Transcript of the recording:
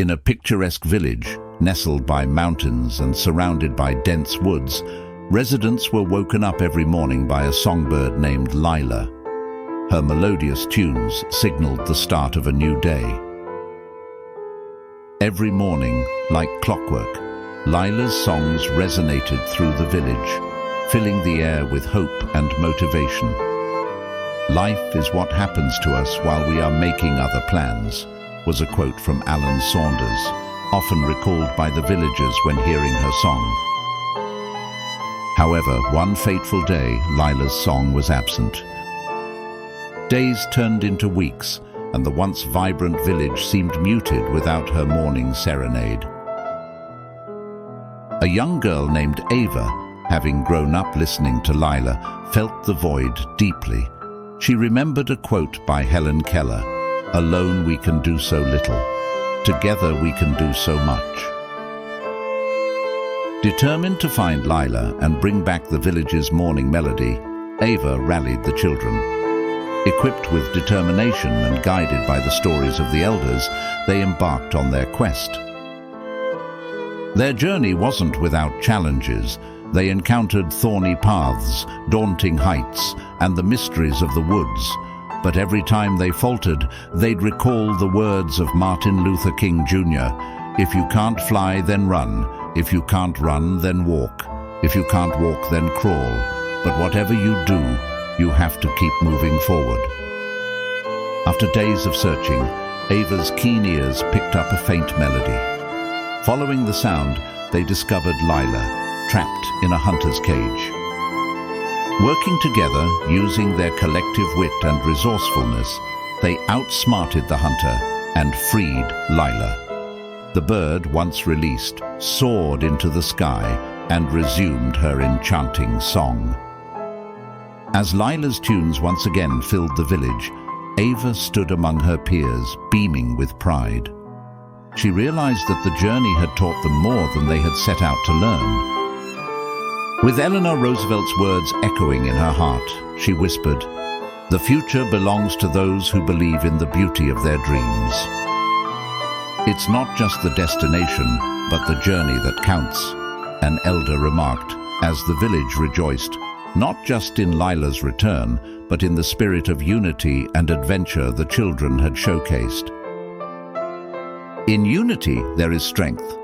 In a picturesque village, nestled by mountains and surrounded by dense woods, residents were woken up every morning by a songbird named Lila. Her melodious tunes signaled the start of a new day. Every morning, like clockwork, Lila's songs resonated through the village, filling the air with hope and motivation. "Life is what happens to us while we are making other plans," was a quote from Alan Saunders, often recalled by the villagers when hearing her song. However, one fateful day, Lila's song was absent. Days turned into weeks, and the once vibrant village seemed muted without her morning serenade. A young girl named Ava, having grown up listening to Lila, felt the void deeply. She remembered a quote by Helen Keller, "Alone we can do so little. Together we can do so much." Determined to find Lila and bring back the village's morning melody, Ava rallied the children. Equipped with determination and guided by the stories of the elders, they embarked on their quest. Their journey wasn't without challenges. They encountered thorny paths, daunting heights, and the mysteries of the woods. But every time they faltered, they'd recall the words of Martin Luther King Jr., "If you can't fly, then run. If you can't run, then walk. If you can't walk, then crawl. But whatever you do, you have to keep moving forward." After days of searching, Ava's keen ears picked up a faint melody. Following the sound, they discovered Lila, trapped in a hunter's cage. Working together, using their collective wit and resourcefulness, they outsmarted the hunter and freed Lila. The bird, once released, soared into the sky and resumed her enchanting song. As Lila's tunes once again filled the village, Ava stood among her peers, beaming with pride. She realized that the journey had taught them more than they had set out to learn. With Eleanor Roosevelt's words echoing in her heart, she whispered, "The future belongs to those who believe in the beauty of their dreams." "It's not just the destination, but the journey that counts," an elder remarked, as the village rejoiced, not just in Lila's return, but in the spirit of unity and adventure the children had showcased. In unity, there is strength.